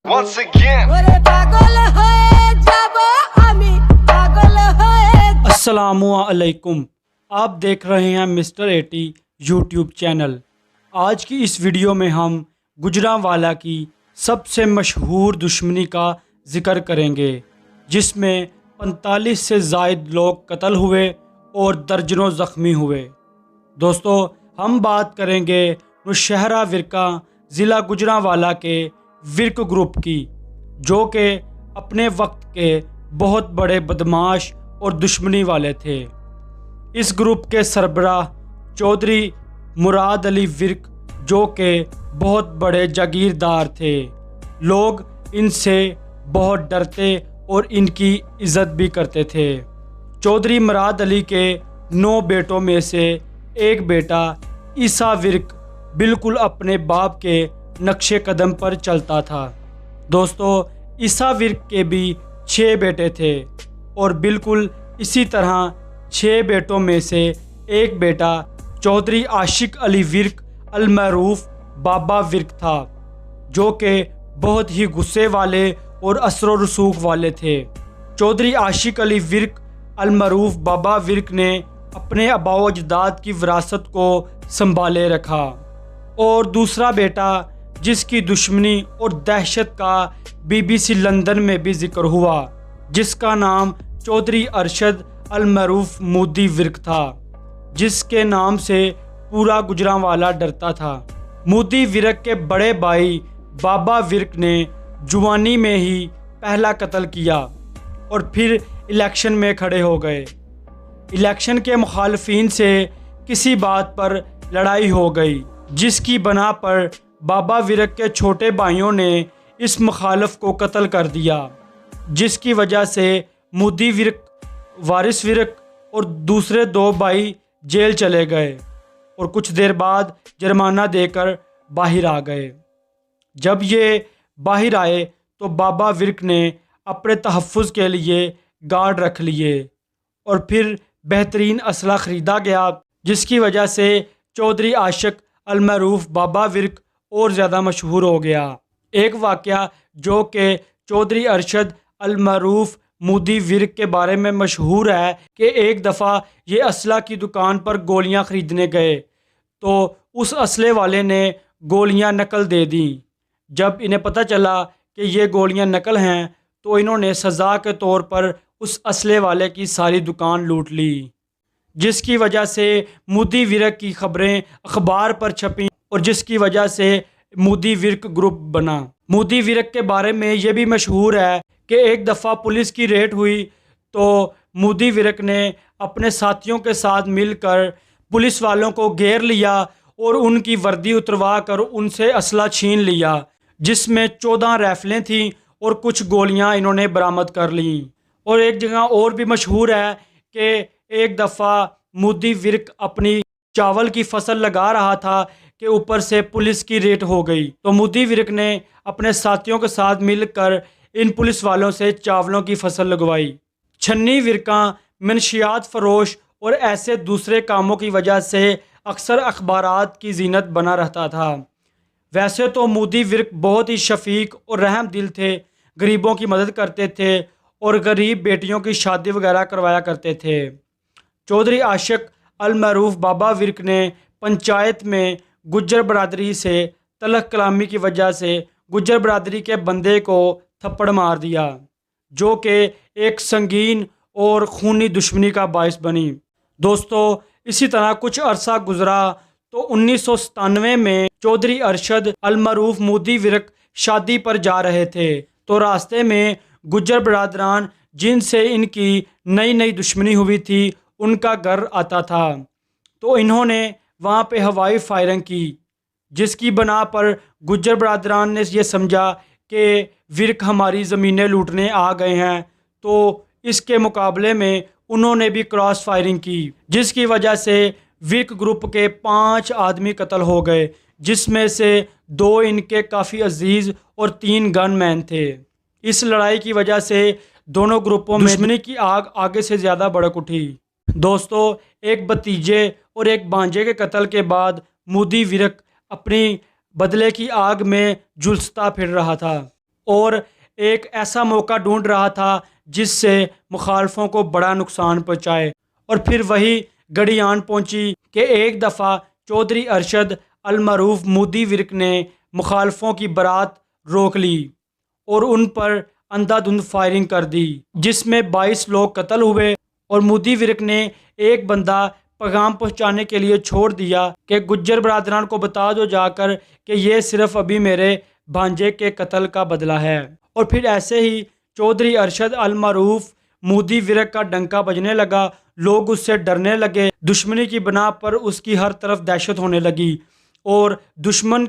Once again. अस्सलामुअलैकुम, आप देख रहे हैं मिस्टर 80 यूट्यूब चैनल। आज की इस वीडियो में हम गुजरांवाला की सबसे मशहूर दुश्मनी का ज़िक्र करेंगे, जिसमें 45 से ज़ायद लोग कत्ल हुए और दर्जनों ज़ख्मी हुए। दोस्तों, हम बात करेंगे नौशहरा विरका ज़िला गुजरांवाला के विरक ग्रुप की, जो कि अपने वक्त के बहुत बड़े बदमाश और दुश्मनी वाले थे। इस ग्रुप के सरबराह चौधरी मुराद अली विरक, जो कि बहुत बड़े जागीरदार थे। लोग इनसे बहुत डरते और इनकी इज़्ज़त भी करते थे। चौधरी मुराद अली के 9 बेटों में से एक बेटा ईसा विरक बिल्कुल अपने बाप के नक्शे कदम पर चलता था। दोस्तों, ईसा विरक के भी 6 बेटे थे और बिल्कुल इसी तरह 6 बेटों में से एक बेटा चौधरी आशिक अली विरक अल-मरूफ बाबा विरक था, जो कि बहुत ही गुस्से वाले और असर रसूख वाले थे। चौधरी आशिक अली विरक अल-मरूफ बाबा विरक ने अपने आबाओ अजदाद की विरासत को संभाले रखा। और दूसरा बेटा, जिसकी दुश्मनी और दहशत का BBC लंदन में भी जिक्र हुआ, जिसका नाम चौधरी अरशद अल-मरूफ मोदी विरक था, जिसके नाम से पूरा गुजरांवाला डरता था। मोदी विरक के बड़े भाई बाबा विरक ने जुवानी में ही पहला कत्ल किया और फिर इलेक्शन में खड़े हो गए। इलेक्शन के मुखालफिन से किसी बात पर लड़ाई हो गई, जिसकी बना पर बाबा विरक के छोटे भाइयों ने इस मुखालफ को कत्ल कर दिया, जिसकी वजह से मोदी विरक, वारिस विरक और दूसरे 2 भाई जेल चले गए और कुछ देर बाद जुर्माना देकर बाहर आ गए। जब ये बाहर आए तो बाबा विरक ने अपने तहफ़्फ़ुज़ के लिए गार्ड रख लिए और फिर बेहतरीन असला ख़रीदा गया, जिसकी वजह से चौधरी आशिक अल-मरूफ बाबा विरक और ज़्यादा मशहूर हो गया। एक वाक़या जो कि चौधरी अरशद अल-मरूफ मोदी विरक के बारे में मशहूर है कि एक दफ़ा ये असला की दुकान पर गोलियां ख़रीदने गए तो उस असले वाले ने गोलियां नकल दे दी। जब इन्हें पता चला कि ये गोलियां नकल हैं तो इन्होंने सज़ा के तौर पर उस असले वाले की सारी दुकान लूट ली, जिसकी वजह से मोदी विरक की खबरें अखबार पर छपीं और जिसकी वजह से मोदी विरक ग्रुप बना। मोदी विरक के बारे में ये भी मशहूर है कि एक दफ़ा पुलिस की रेड हुई तो मोदी विरक ने अपने साथियों के साथ मिलकर पुलिस वालों को घेर लिया और उनकी वर्दी उतरवा कर उनसे असला छीन लिया, जिसमें 14 राइफलें थीं और कुछ गोलियां इन्होंने बरामद कर लीं। और एक जगह और भी मशहूर है कि एक दफ़ा मोदी विरक अपनी चावल की फसल लगा रहा था कि ऊपर से पुलिस की रेड हो गई, तो मोदी विरक ने अपने साथियों के साथ मिलकर इन पुलिस वालों से चावलों की फसल लगवाई। छन्नी विरका मनशियात फरोश और ऐसे दूसरे कामों की वजह से अक्सर अखबारात की जीनत बना रहता था। वैसे तो मोदी विरक बहुत ही शफीक और रहम दिल थे, गरीबों की मदद करते थे और गरीब बेटियों की शादी वगैरह करवाया करते थे। चौधरी आशिक अल-मरूफ बाबा विरक ने पंचायत में गुज्जर बरादरी से तलख कलामी की वजह से गुज्जर बरादरी के बंदे को थप्पड़ मार दिया, जो कि एक संगीन और खूनी दुश्मनी का बायस बनी। दोस्तों, इसी तरह कुछ अरसा गुजरा तो 1997 में चौधरी अरशद अल-मरूफ मोदी विरक शादी पर जा रहे थे तो रास्ते में गुज्जर बरादरान जिनसे इनकी नई नई दुश्मनी हुई थी उनका घर आता था, तो इन्होंने वहाँ पे हवाई फायरिंग की, जिसकी बना पर गुज्जर बरादरान ने यह समझा कि विरक हमारी ज़मीनें लूटने आ गए हैं, तो इसके मुकाबले में उन्होंने भी क्रॉस फायरिंग की, जिसकी वजह से विरक ग्रुप के 5 आदमी कत्ल हो गए, जिसमें से 2 इनके काफ़ी अजीज़ और 3 गनमैन थे। इस लड़ाई की वजह से दोनों ग्रुपों में दुश्मनी की आग आगे से ज़्यादा भड़क उठी। दोस्तों, एक भतीजे और एक भांजे के कत्ल के बाद मोदी विरक अपनी बदले की आग में झुलसता फिर रहा था اور ایک ایسا موقع ڈھونڈ رہا تھا جس سے مخالفوں کو بڑا نقصان پہنچائے۔ اور پھر وہی گھڑی آن پہنچی کہ ایک دفعہ چودھری ارشد المعروف مودی ورک نے مخالفوں کی بارات روک لی اور ان پر اندھا دھند فائرنگ کر دی، جس میں 22 لوگ قتل ہوئے۔ اور مودی ورک نے ایک بندہ پیغام پہنچانے کے لیے چھوڑ دیا کہ گجر برادران کو بتا دو جا کر کہ یہ صرف ابھی میرے بھانجے کے قتل کا بدلہ ہے۔ اور پھر ایسے ہی چودھری ارشد المعروف مودی ورک کا ڈنکا بجنے لگا، لوگ اس سے ڈرنے لگے، دشمنی کی بنا پر اس کی ہر طرف دہشت ہونے لگی، اور دشمن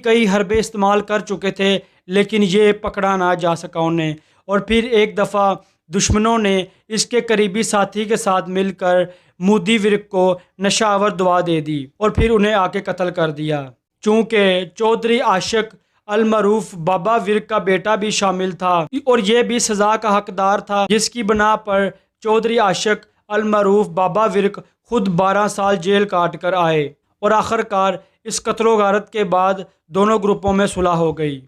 کئی حربے استعمال کر چکے تھے لیکن یہ پکڑا نہ جا سکا انہیں۔ اور پھر ایک دفعہ دشمنوں نے اس کے قریبی ساتھی کے ساتھ مل کر مودی ورک کو نشہ آور دوا دے دی اور پھر انہیں آ کے قتل کر دیا۔ چونکہ چودھری عاشق المعروف بابا ورک کا بیٹا بھی شامل تھا اور یہ بھی سزا کا حقدار تھا، جس کی بنا پر چودھری عاشق المعروف بابا ورک خود 12 سال جیل کاٹ کر آئے اور آخر کار اس قتل و غارت کے بعد دونوں گروپوں میں صلح ہو گئی۔